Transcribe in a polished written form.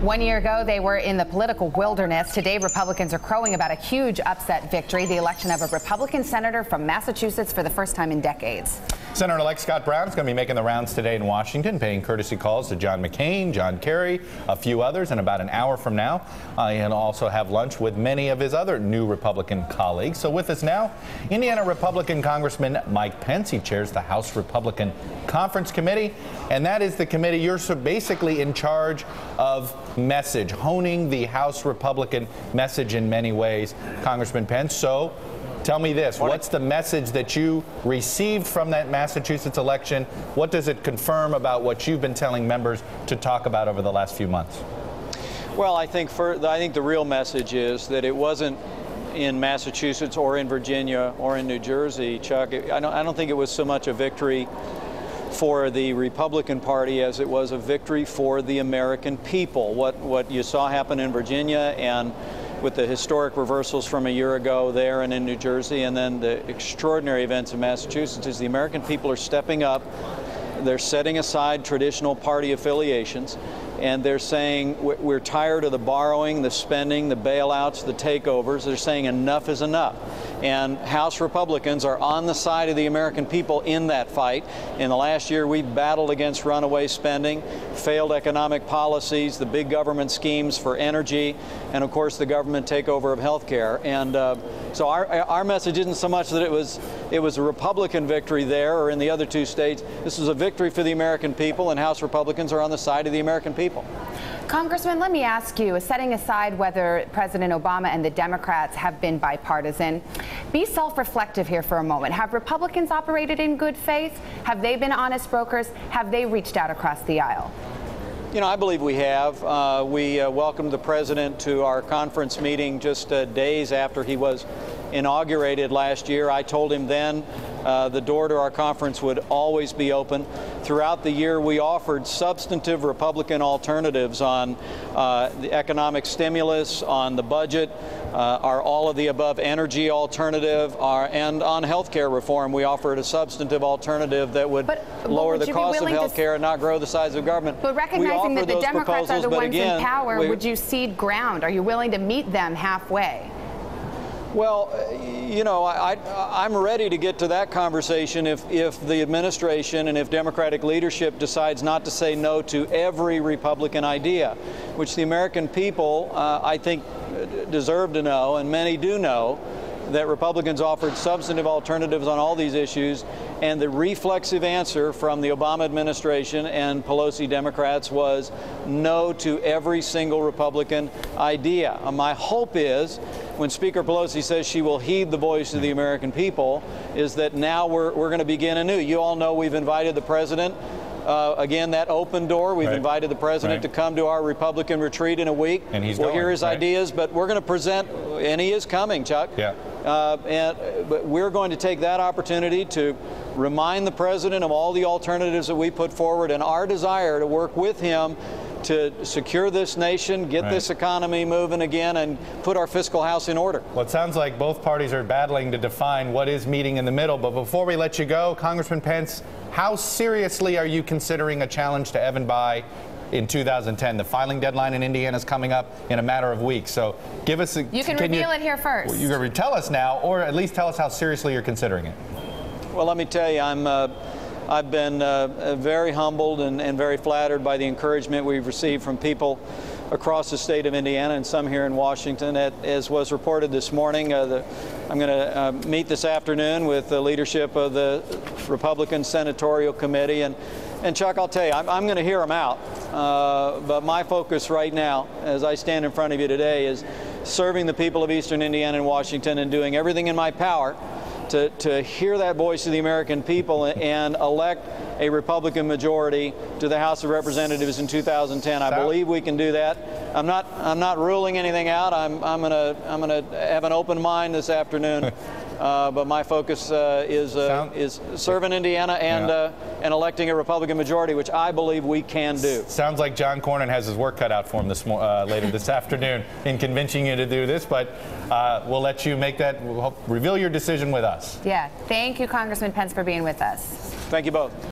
1 year ago, they were in the political wilderness. Today, Republicans are crowing about a huge upset victory, the election of a Republican senator from Massachusetts for the first time in decades. Senator-elect Scott Brown is going to be making the rounds today in Washington, paying courtesy calls to John McCain, John Kerry, a few others, and about an hour from now, he'll also have lunch with many of his other new Republican colleagues. So with us now, Indiana Republican Congressman Mike Pence. He chairs the House Republican Conference Committee, and that is the committee you're basically in charge of message, honing the House Republican message in many ways, Congressman Pence. So tell me this, what's the message that you received from that Massachusetts election? What does it confirm about what you've been telling members to talk about over the last few months? Well, I think the real message is that it wasn't in Massachusetts or in Virginia or in New Jersey, Chuck. I don't think it was so much a victory for the Republican Party as it was a victory for the American people. What you saw happen in Virginia, and with the historic reversals from a year ago there and in New Jersey, and then the extraordinary events in Massachusetts, is the American people are stepping up. They're setting aside traditional party affiliations, and they're saying we're tired of the borrowing, the spending, the bailouts, the takeovers. They're saying enough is enough. And House Republicans are on the side of the American people in that fight. In the last year, we've battled against runaway spending, failed economic policies, the big government schemes for energy, and of course the government takeover of health care. And so our message isn't so much that it was a Republican victory there or in the other two states. This is a victory for the American people, and House Republicans are on the side of the American people. Congressman, let me ask you, setting aside whether President Obama and the Democrats have been bipartisan, be self-reflective here for a moment. Have Republicans operated in good faith? Have they been honest brokers? Have they reached out across the aisle? You know, I believe we have. We welcomed the president to our conference meeting just days after he was inaugurated last year. I told him then the door to our conference would always be open. Throughout the year, we offered substantive Republican alternatives on the economic stimulus, on the budget, our all-of-the-above energy alternative, and on health care reform. We offered a substantive alternative that would lower the cost of health care and not grow the size of government. But recognizing that the Democrats are the ones in power, would you cede ground? Are you willing to meet them halfway? Well, you know, I'm ready to get to that conversation if the administration and if Democratic leadership decides not to say no to every Republican idea, which the American people, I think, deserve to know, and many do know, that Republicans offered substantive alternatives on all these issues, and the reflexive answer from the Obama administration and Pelosi Democrats was no to every single Republican idea. My hope is, when Speaker Pelosi says she will heed the voice of the American people, is that now we're going to begin anew. You all know we've invited the president. Again, that open door. We've invited the president to come to our Republican retreat in a week. And we'll hear his ideas, but we're going to present, and he is coming, Chuck. Yeah. But we're going to take that opportunity to remind the president of all the alternatives that we put forward and our desire to work with him to secure this nation, get this economy moving again, and put our fiscal house in order. Well, it sounds like both parties are battling to define what is meeting in the middle. But before we let you go, Congressman Pence, how seriously are you considering a challenge to Evan Bayh in 2010? The filing deadline in Indiana is coming up in a matter of weeks. So give us a... You can reveal it here first. Well, you're going to tell us now, or at least tell us how seriously you're considering it. Well, let me tell you, I've been very humbled and very flattered by the encouragement we've received from people across the state of Indiana and some here in Washington. As was reported this morning, I'm going to meet this afternoon with the leadership of the Republican Senatorial Committee. And Chuck, I'll tell you, I'm going to hear them out. But my focus right now, as I stand in front of you today, is serving the people of Eastern Indiana and Washington and doing everything in my power to hear that voice of the American people and elect a Republican majority to the House of Representatives in 2010. I believe we can do that. I'm not ruling anything out. I'm gonna have an open mind this afternoon. But my focus is serving Indiana and electing a Republican majority, which I believe we can do. Sounds like John Cornyn has his work cut out for him later this afternoon in convincing you to do this, but we'll let you make that, reveal your decision with us. Yeah. Thank you, Congressman Pence, for being with us. Thank you both.